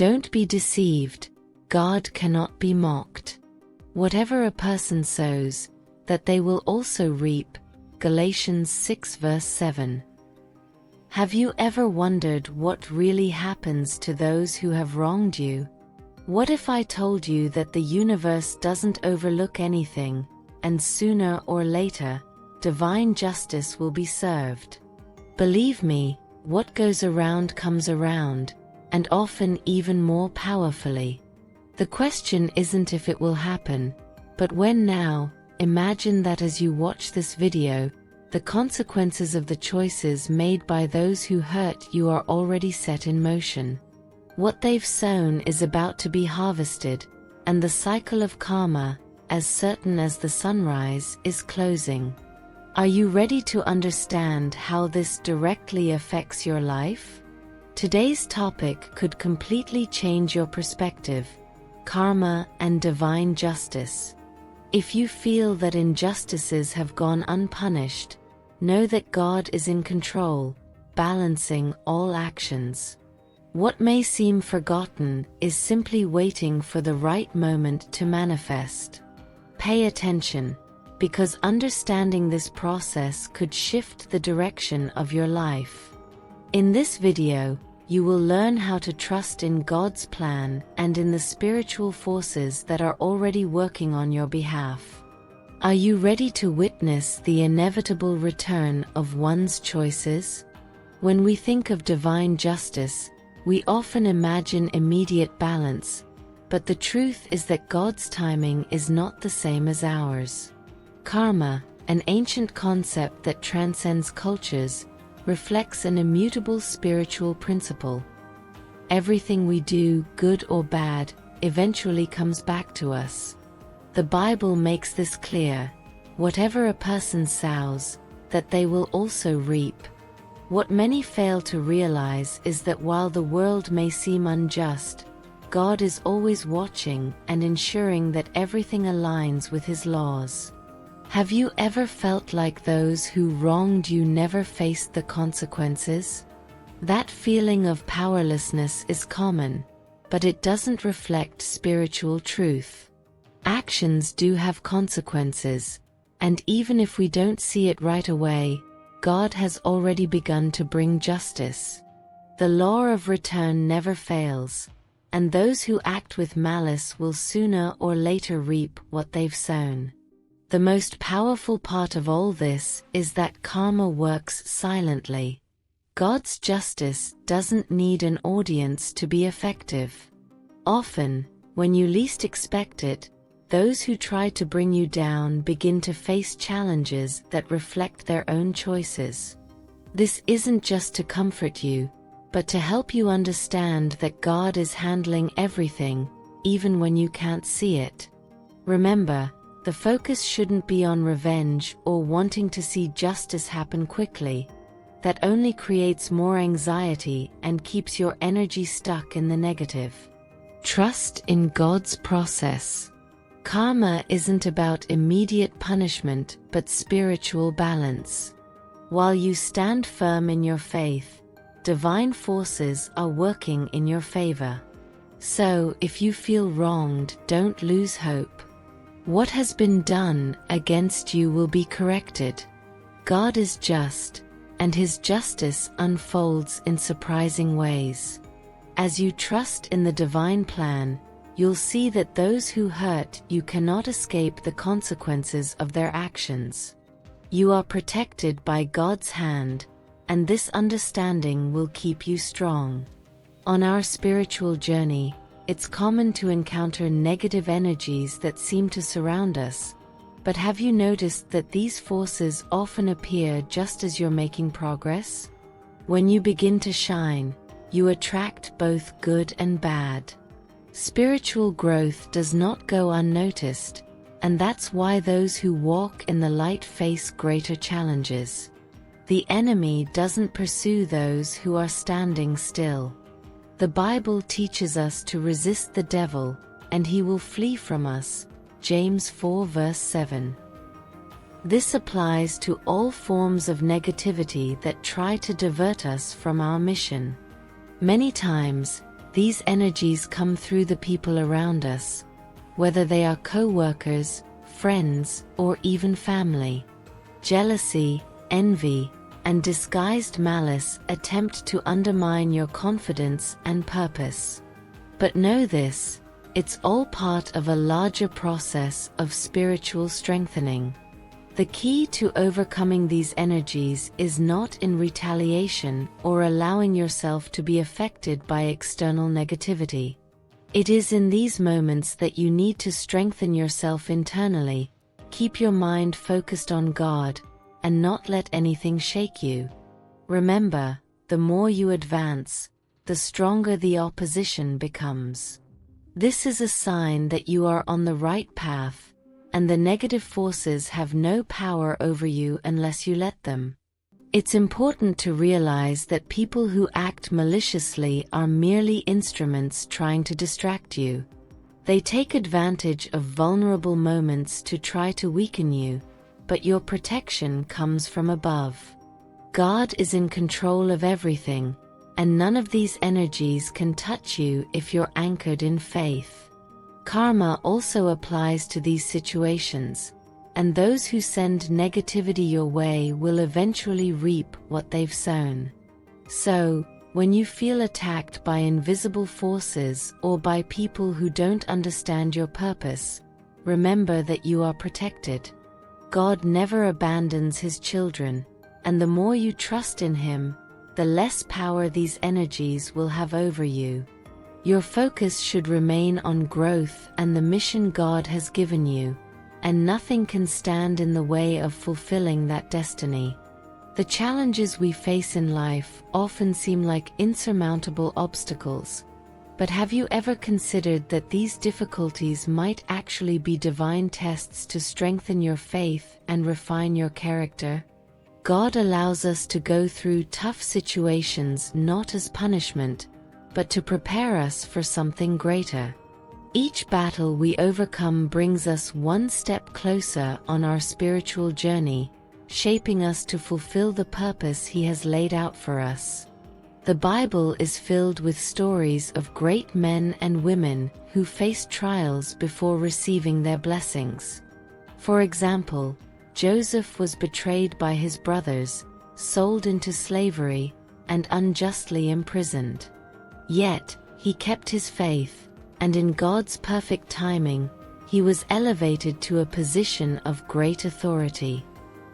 Don't be deceived. God cannot be mocked. Whatever a person sows, that they will also reap. Galatians 6 verse 7. Have you ever wondered what really happens to those who have wronged you? What if I told you that the universe doesn't overlook anything, and sooner or later, divine justice will be served? Believe me, what goes around comes around, and often even more powerfully. The question isn't if it will happen, but when. Now, imagine that as you watch this video, the consequences of the choices made by those who hurt you are already set in motion. What they've sown is about to be harvested, and the cycle of karma, as certain as the sunrise, is closing. Are you ready to understand how this directly affects your life? Today's topic could completely change your perspective: karma and divine justice. If you feel that injustices have gone unpunished, know that God is in control, balancing all actions. What may seem forgotten is simply waiting for the right moment to manifest. Pay attention, because understanding this process could shift the direction of your life. In this video, you will learn how to trust in God's plan and in the spiritual forces that are already working on your behalf. Are you ready to witness the inevitable return of one's choices? When we think of divine justice, we often imagine immediate balance, but the truth is that God's timing is not the same as ours. Karma, an ancient concept that transcends cultures, reflects an immutable spiritual principle. Everything we do, good or bad, eventually comes back to us. The Bible makes this clear: whatever a person sows, that they will also reap. What many fail to realize is that while the world may seem unjust, God is always watching and ensuring that everything aligns with His laws. Have you ever felt like those who wronged you never faced the consequences? That feeling of powerlessness is common, but it doesn't reflect spiritual truth. Actions do have consequences, and even if we don't see it right away, God has already begun to bring justice. The law of return never fails, and those who act with malice will sooner or later reap what they've sown. The most powerful part of all this is that karma works silently. God's justice doesn't need an audience to be effective. Often, when you least expect it, those who try to bring you down begin to face challenges that reflect their own choices. This isn't just to comfort you, but to help you understand that God is handling everything, even when you can't see it. Remember, the focus shouldn't be on revenge or wanting to see justice happen quickly. That only creates more anxiety and keeps your energy stuck in the negative. Trust in God's process. Karma isn't about immediate punishment but spiritual balance. While you stand firm in your faith, divine forces are working in your favor. So, if you feel wronged, don't lose hope. What has been done against you will be corrected. God is just, and His justice unfolds in surprising ways. As you trust in the divine plan, you'll see that those who hurt you cannot escape the consequences of their actions. You are protected by God's hand, and this understanding will keep you strong. On our spiritual journey, it's common to encounter negative energies that seem to surround us, but have you noticed that these forces often appear just as you're making progress? When you begin to shine, you attract both good and bad. Spiritual growth does not go unnoticed, and that's why those who walk in the light face greater challenges. The enemy doesn't pursue those who are standing still. The Bible teaches us to resist the devil, and he will flee from us. James 4 verse 7. This applies to all forms of negativity that try to divert us from our mission. Many times, these energies come through the people around us, whether they are co-workers, friends, or even family. Jealousy, envy, and disguised malice attempt to undermine your confidence and purpose. But know this, it's all part of a larger process of spiritual strengthening. The key to overcoming these energies is not in retaliation or allowing yourself to be affected by external negativity. It is in these moments that you need to strengthen yourself internally, keep your mind focused on God, and not let anything shake you. Remember, the more you advance, the stronger the opposition becomes. This is a sign that you are on the right path, and the negative forces have no power over you unless you let them. It's important to realize that people who act maliciously are merely instruments trying to distract you. They take advantage of vulnerable moments to try to weaken you, but your protection comes from above. God is in control of everything, and none of these energies can touch you if you're anchored in faith. Karma also applies to these situations, and those who send negativity your way will eventually reap what they've sown. So, when you feel attacked by invisible forces or by people who don't understand your purpose, remember that you are protected. God never abandons His children, and the more you trust in Him, the less power these energies will have over you. Your focus should remain on growth and the mission God has given you, and nothing can stand in the way of fulfilling that destiny. The challenges we face in life often seem like insurmountable obstacles, but have you ever considered that these difficulties might actually be divine tests to strengthen your faith and refine your character? God allows us to go through tough situations not as punishment, but to prepare us for something greater. Each battle we overcome brings us one step closer on our spiritual journey, shaping us to fulfill the purpose He has laid out for us. The Bible is filled with stories of great men and women who faced trials before receiving their blessings. For example, Joseph was betrayed by his brothers, sold into slavery, and unjustly imprisoned. Yet, he kept his faith, and in God's perfect timing, he was elevated to a position of great authority.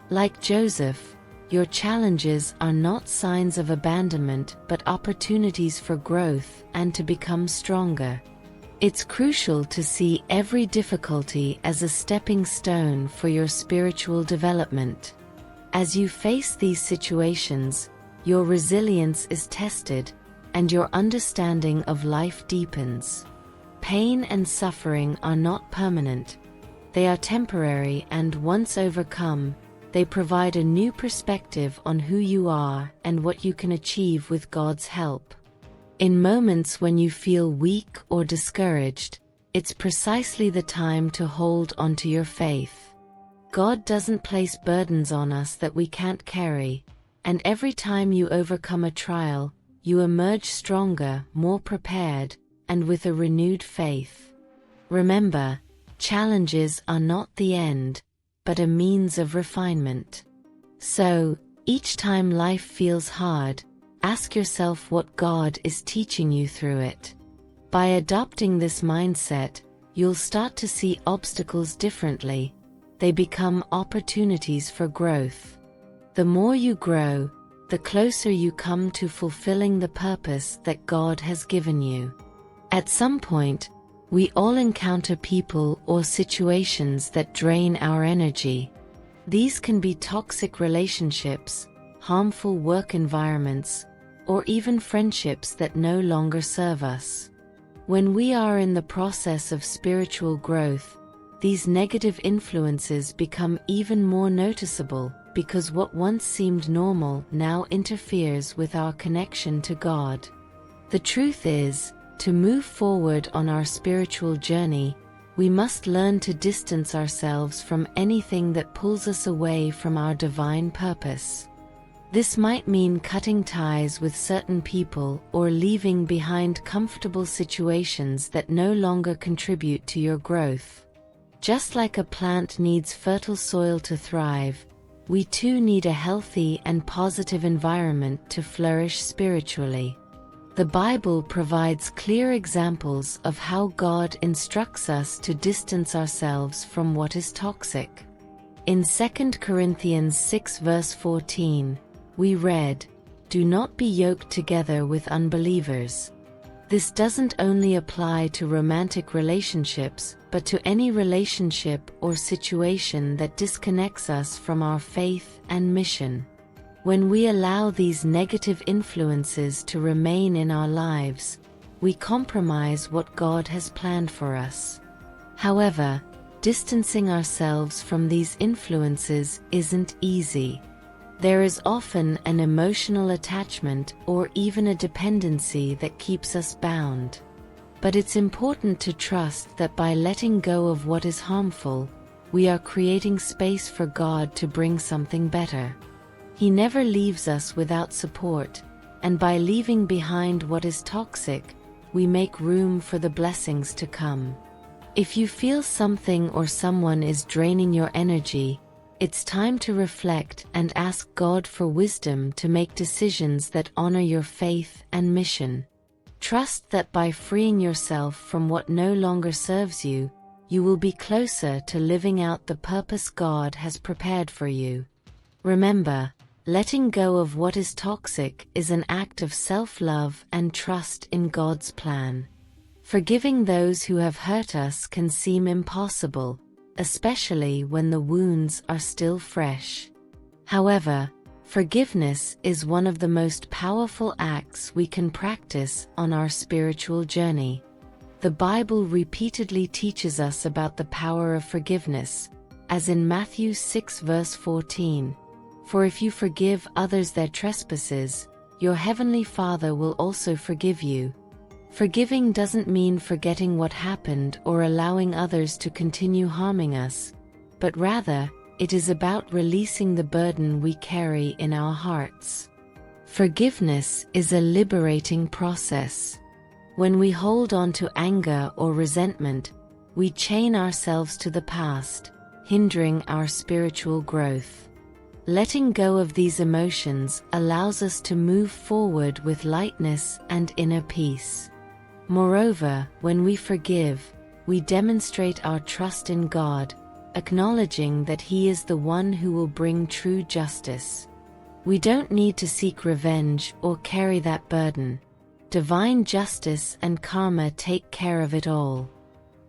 Like Joseph, your challenges are not signs of abandonment but opportunities for growth and to become stronger. It's crucial to see every difficulty as a stepping stone for your spiritual development. As you face these situations, your resilience is tested, and your understanding of life deepens. Pain and suffering are not permanent. They are temporary, and once overcome, they provide a new perspective on who you are and what you can achieve with God's help. In moments when you feel weak or discouraged, it's precisely the time to hold onto your faith. God doesn't place burdens on us that we can't carry, and every time you overcome a trial, you emerge stronger, more prepared, and with a renewed faith. Remember, challenges are not the end, but a means of refinement. So, each time life feels hard, ask yourself what God is teaching you through it. By adopting this mindset, you'll start to see obstacles differently. They become opportunities for growth. The more you grow, the closer you come to fulfilling the purpose that God has given you. At some point, we all encounter people or situations that drain our energy. These can be toxic relationships, harmful work environments, or even friendships that no longer serve us. When we are in the process of spiritual growth, these negative influences become even more noticeable because what once seemed normal now interferes with our connection to God. The truth is, to move forward on our spiritual journey, we must learn to distance ourselves from anything that pulls us away from our divine purpose. This might mean cutting ties with certain people or leaving behind comfortable situations that no longer contribute to your growth. Just like a plant needs fertile soil to thrive, we too need a healthy and positive environment to flourish spiritually. The Bible provides clear examples of how God instructs us to distance ourselves from what is toxic. In 2 Corinthians 6 verse 14, we read, "Do not be yoked together with unbelievers." This doesn't only apply to romantic relationships, but to any relationship or situation that disconnects us from our faith and mission. When we allow these negative influences to remain in our lives, we compromise what God has planned for us. However, distancing ourselves from these influences isn't easy. There is often an emotional attachment or even a dependency that keeps us bound. But it's important to trust that by letting go of what is harmful, we are creating space for God to bring something better. He never leaves us without support, and by leaving behind what is toxic, we make room for the blessings to come. If you feel something or someone is draining your energy, it's time to reflect and ask God for wisdom to make decisions that honor your faith and mission. Trust that by freeing yourself from what no longer serves you, you will be closer to living out the purpose God has prepared for you. Remember, letting go of what is toxic is an act of self-love and trust in God's plan. Forgiving those who have hurt us can seem impossible, especially when the wounds are still fresh. However, forgiveness is one of the most powerful acts we can practice on our spiritual journey. The Bible repeatedly teaches us about the power of forgiveness, as in Matthew 6 verse 14. "For if you forgive others their trespasses, your heavenly Father will also forgive you." Forgiving doesn't mean forgetting what happened or allowing others to continue harming us, but rather, it is about releasing the burden we carry in our hearts. Forgiveness is a liberating process. When we hold on to anger or resentment, we chain ourselves to the past, hindering our spiritual growth. Letting go of these emotions allows us to move forward with lightness and inner peace. Moreover, when we forgive, we demonstrate our trust in God, acknowledging that He is the one who will bring true justice. We don't need to seek revenge or carry that burden. Divine justice and karma take care of it all.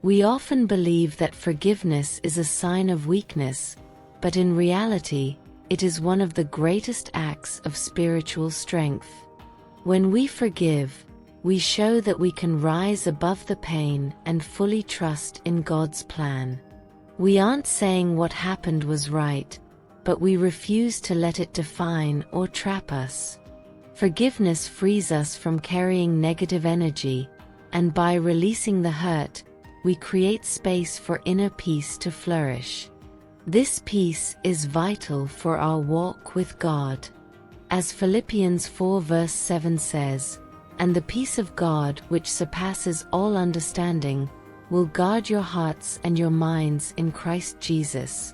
We often believe that forgiveness is a sign of weakness, but in reality, it is one of the greatest acts of spiritual strength. When we forgive, we show that we can rise above the pain and fully trust in God's plan. We aren't saying what happened was right, but we refuse to let it define or trap us. Forgiveness frees us from carrying negative energy, and by releasing the hurt, we create space for inner peace to flourish. This peace is vital for our walk with God. As Philippians 4 verse 7 says, "And the peace of God, which surpasses all understanding, will guard your hearts and your minds in Christ Jesus."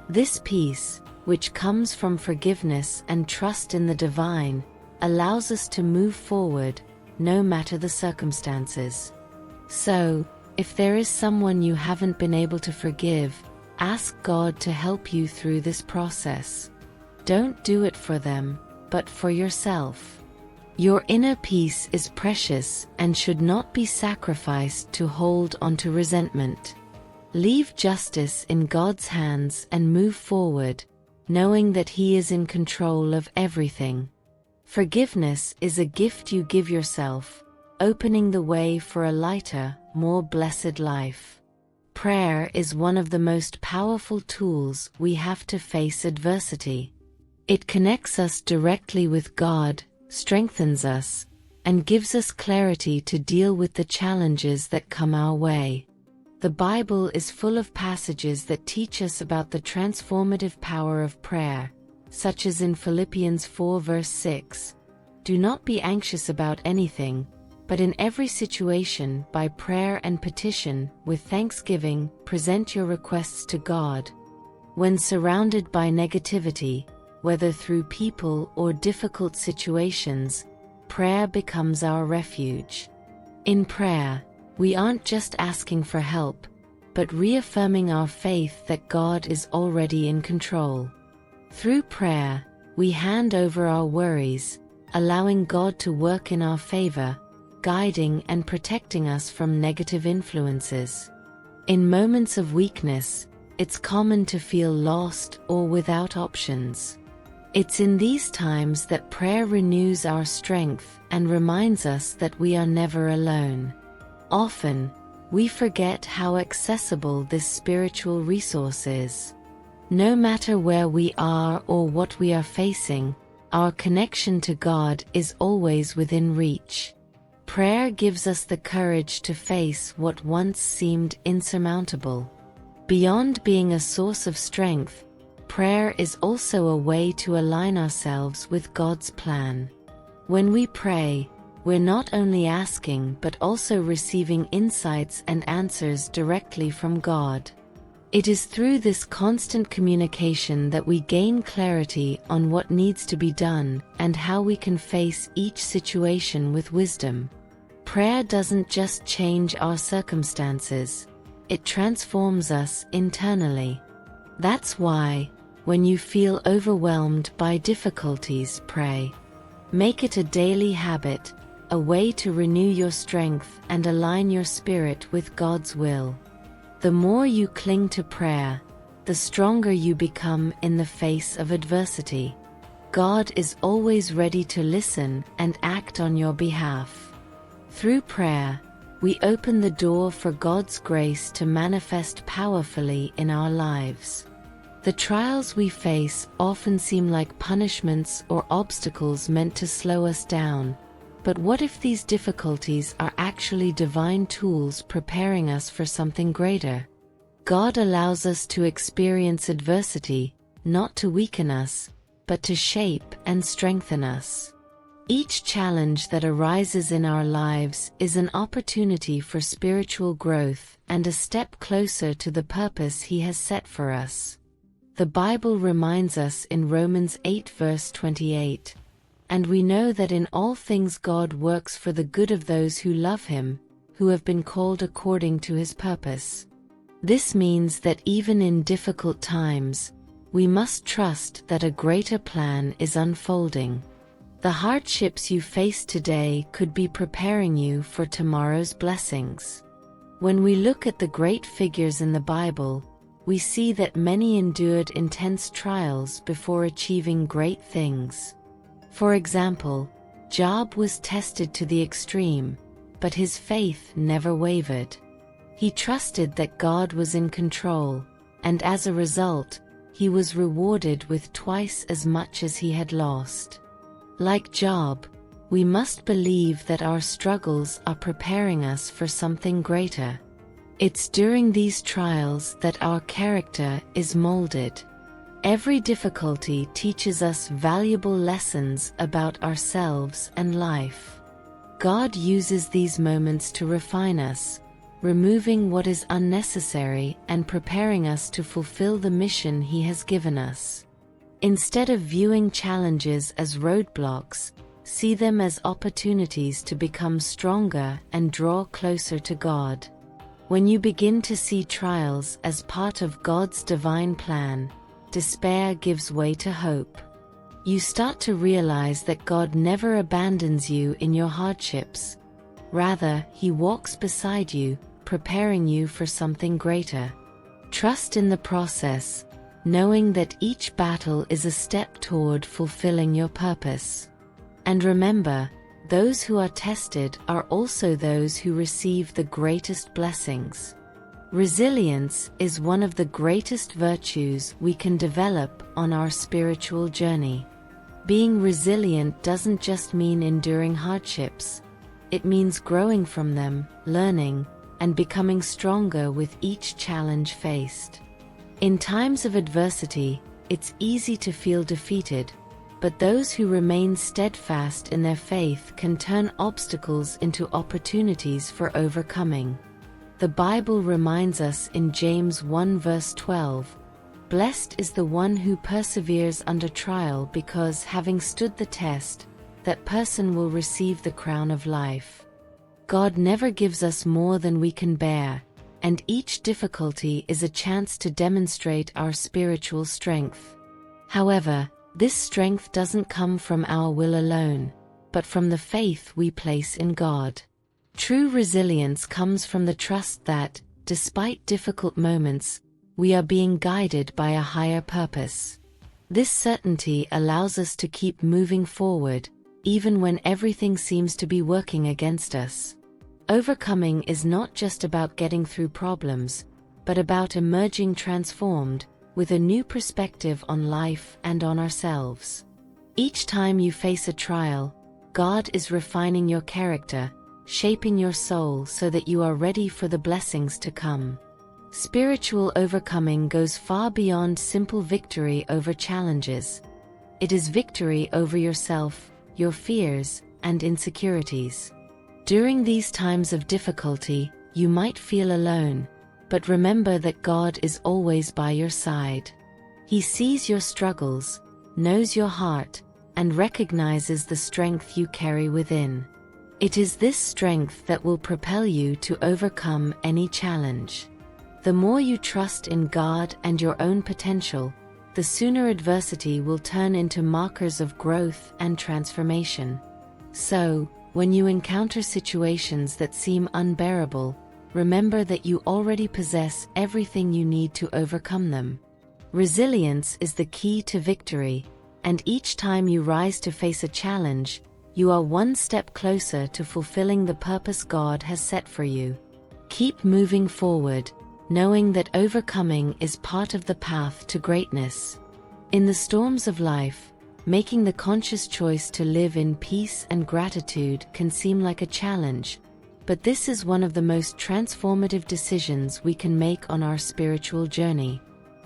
This peace, which comes from forgiveness and trust in the divine, allows us to move forward, no matter the circumstances. So, if there is someone you haven't been able to forgive, ask God to help you through this process. Don't do it for them, but for yourself. Your inner peace is precious and should not be sacrificed to hold onto resentment. Leave justice in God's hands and move forward, knowing that He is in control of everything. Forgiveness is a gift you give yourself, opening the way for a lighter, more blessed life. Prayer is one of the most powerful tools we have to face adversity. It connects us directly with God, strengthens us, and gives us clarity to deal with the challenges that come our way. The Bible is full of passages that teach us about the transformative power of prayer, such as in Philippians 4 verse 6. Do not be anxious about anything, but in every situation, by prayer and petition, with thanksgiving, present your requests to God. When surrounded by negativity, whether through people or difficult situations, prayer becomes our refuge. In prayer, we aren't just asking for help, but reaffirming our faith that God is already in control. Through prayer, we hand over our worries, allowing God to work in our favor, guiding and protecting us from negative influences. In moments of weakness, it's common to feel lost or without options. It's in these times that prayer renews our strength and reminds us that we are never alone. Often, we forget how accessible this spiritual resource is. No matter where we are or what we are facing, our connection to God is always within reach. Prayer gives us the courage to face what once seemed insurmountable. Beyond being a source of strength, prayer is also a way to align ourselves with God's plan. When we pray, we're not only asking but also receiving insights and answers directly from God. It is through this constant communication that we gain clarity on what needs to be done and how we can face each situation with wisdom. Prayer doesn't just change our circumstances, it transforms us internally. That's why, when you feel overwhelmed by difficulties, pray. Make it a daily habit, a way to renew your strength and align your spirit with God's will. The more you cling to prayer, the stronger you become in the face of adversity. God is always ready to listen and act on your behalf. Through prayer, we open the door for God's grace to manifest powerfully in our lives. The trials we face often seem like punishments or obstacles meant to slow us down. But what if these difficulties are actually divine tools preparing us for something greater? God allows us to experience adversity, not to weaken us, but to shape and strengthen us. Each challenge that arises in our lives is an opportunity for spiritual growth and a step closer to the purpose He has set for us. The Bible reminds us in Romans 8 verse 28, "And we know that in all things God works for the good of those who love Him, who have been called according to His purpose." This means that even in difficult times, we must trust that a greater plan is unfolding. The hardships you face today could be preparing you for tomorrow's blessings. When we look at the great figures in the Bible, we see that many endured intense trials before achieving great things. For example, Job was tested to the extreme, but his faith never wavered. He trusted that God was in control, and as a result, he was rewarded with twice as much as he had lost. Like Job, we must believe that our struggles are preparing us for something greater. It's during these trials that our character is molded. Every difficulty teaches us valuable lessons about ourselves and life. God uses these moments to refine us, removing what is unnecessary and preparing us to fulfill the mission He has given us. Instead of viewing challenges as roadblocks, see them as opportunities to become stronger and draw closer to God. When you begin to see trials as part of God's divine plan, despair gives way to hope. You start to realize that God never abandons you in your hardships. Rather, He walks beside you, preparing you for something greater. Trust in the process, knowing that each battle is a step toward fulfilling your purpose. And remember, those who are tested are also those who receive the greatest blessings. Resilience is one of the greatest virtues we can develop on our spiritual journey. Being resilient doesn't just mean enduring hardships. It means growing from them, learning, and becoming stronger with each challenge faced. In times of adversity, it's easy to feel defeated, but those who remain steadfast in their faith can turn obstacles into opportunities for overcoming. The Bible reminds us in James 1 verse 12, "Blessed is the one who perseveres under trial, because having stood the test, that person will receive the crown of life." God never gives us more than we can bear, and each difficulty is a chance to demonstrate our spiritual strength. However, this strength doesn't come from our will alone, but from the faith we place in God. True resilience comes from the trust that, despite difficult moments, we are being guided by a higher purpose. This certainty allows us to keep moving forward, even when everything seems to be working against us. Overcoming is not just about getting through problems, but about emerging transformed, with a new perspective on life and on ourselves. Each time you face a trial, God is refining your character, shaping your soul so that you are ready for the blessings to come. Spiritual overcoming goes far beyond simple victory over challenges. It is victory over yourself, your fears, and insecurities. During these times of difficulty, you might feel alone, but remember that God is always by your side. He sees your struggles, knows your heart, and recognizes the strength you carry within. It is this strength that will propel you to overcome any challenge. The more you trust in God and your own potential, the sooner adversity will turn into markers of growth and transformation. So, when you encounter situations that seem unbearable, remember that you already possess everything you need to overcome them. Resilience is the key to victory, and each time you rise to face a challenge, you are one step closer to fulfilling the purpose God has set for you. Keep moving forward, knowing that overcoming is part of the path to greatness. In the storms of life, making the conscious choice to live in peace and gratitude can seem like a challenge, but this is one of the most transformative decisions we can make on our spiritual journey.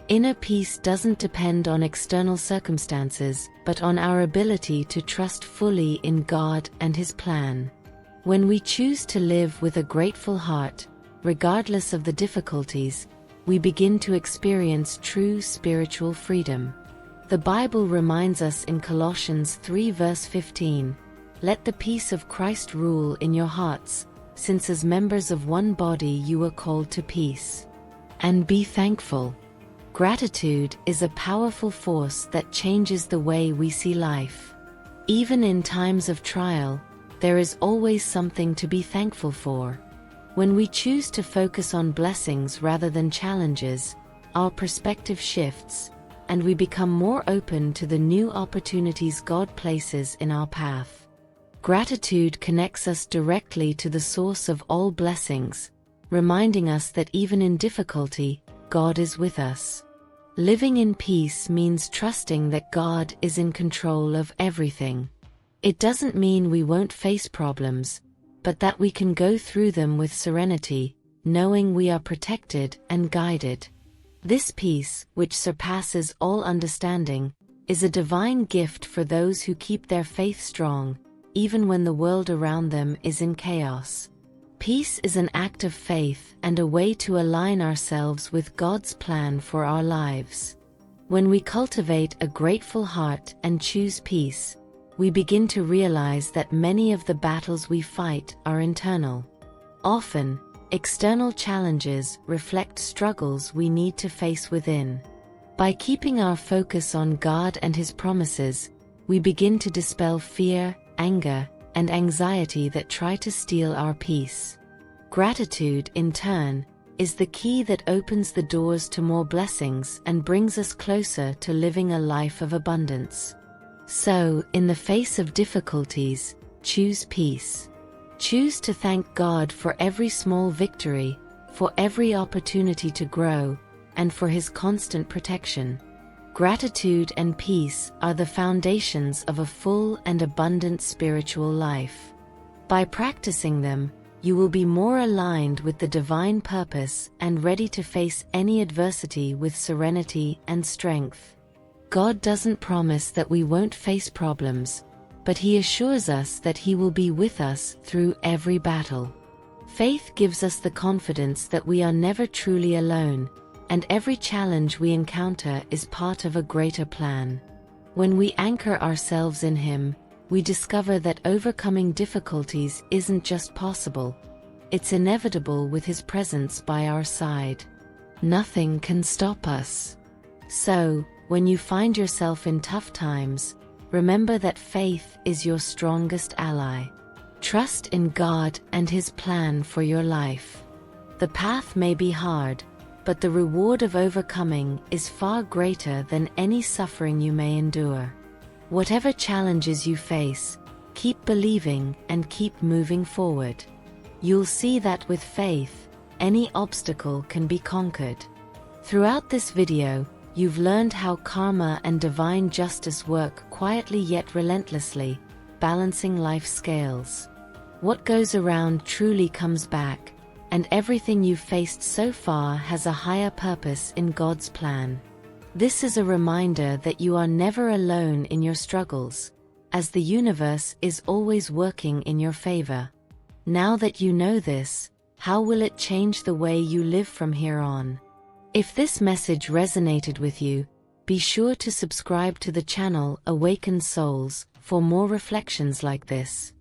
Inner peace doesn't depend on external circumstances, but on our ability to trust fully in God and His plan. When we choose to live with a grateful heart, regardless of the difficulties, we begin to experience true spiritual freedom. The Bible reminds us in Colossians 3 verse 15, "Let the peace of Christ rule in your hearts, since as members of one body you were called to peace. And be thankful." Gratitude is a powerful force that changes the way we see life. Even in times of trial, there is always something to be thankful for. When we choose to focus on blessings rather than challenges, our perspective shifts, and we become more open to the new opportunities God places in our path. Gratitude connects us directly to the source of all blessings, reminding us that even in difficulty, God is with us. Living in peace means trusting that God is in control of everything. It doesn't mean we won't face problems, but that we can go through them with serenity, knowing we are protected and guided. This peace, which surpasses all understanding, is a divine gift for those who keep their faith strong, even when the world around them is in chaos. Peace is an act of faith and a way to align ourselves with God's plan for our lives. When we cultivate a grateful heart and choose peace, we begin to realize that many of the battles we fight are internal. Often, external challenges reflect struggles we need to face within. By keeping our focus on God and His promises, we begin to dispel fear, anger, and anxiety that try to steal our peace. Gratitude, in turn, is the key that opens the doors to more blessings and brings us closer to living a life of abundance. So, in the face of difficulties, choose peace. Choose to thank God for every small victory, for every opportunity to grow, and for His constant protection. Gratitude and peace are the foundations of a full and abundant spiritual life. By practicing them, you will be more aligned with the divine purpose and ready to face any adversity with serenity and strength. God doesn't promise that we won't face problems, but He assures us that He will be with us through every battle. Faith gives us the confidence that we are never truly alone, and every challenge we encounter is part of a greater plan. When we anchor ourselves in Him, we discover that overcoming difficulties isn't just possible, it's inevitable with His presence by our side. Nothing can stop us. So, when you find yourself in tough times, remember that faith is your strongest ally. Trust in God and His plan for your life. The path may be hard, but the reward of overcoming is far greater than any suffering you may endure. Whatever challenges you face, keep believing and keep moving forward. You'll see that with faith, any obstacle can be conquered. Throughout this video, you've learned how karma and divine justice work quietly yet relentlessly, balancing life's scales. What goes around truly comes back, and everything you've faced so far has a higher purpose in God's plan. This is a reminder that you are never alone in your struggles, as the universe is always working in your favor. Now that you know this, how will it change the way you live from here on? If this message resonated with you, be sure to subscribe to the channel Awakened Souls for more reflections like this.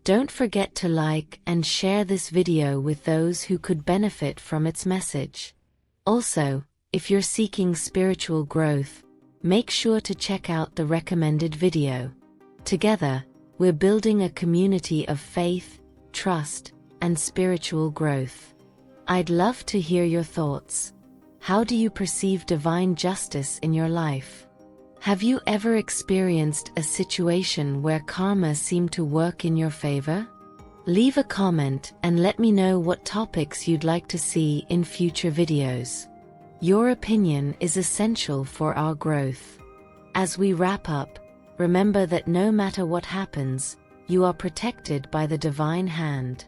Don't forget to like and share this video with those who could benefit from its message. Also, if you're seeking spiritual growth, make sure to check out the recommended video. Together, we're building a community of faith, trust, and spiritual growth. I'd love to hear your thoughts. How do you perceive divine justice in your life? Have you ever experienced a situation where karma seemed to work in your favor? Leave a comment and let me know what topics you'd like to see in future videos. Your opinion is essential for our growth. As we wrap up, remember that no matter what happens, you are protected by the divine hand.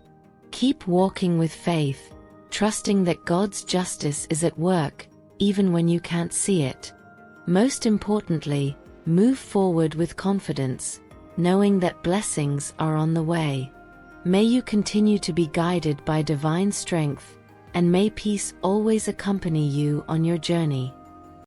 Keep walking with faith, trusting that God's justice is at work, even when you can't see it. Most importantly, move forward with confidence, knowing that blessings are on the way. May you continue to be guided by divine strength, and may peace always accompany you on your journey.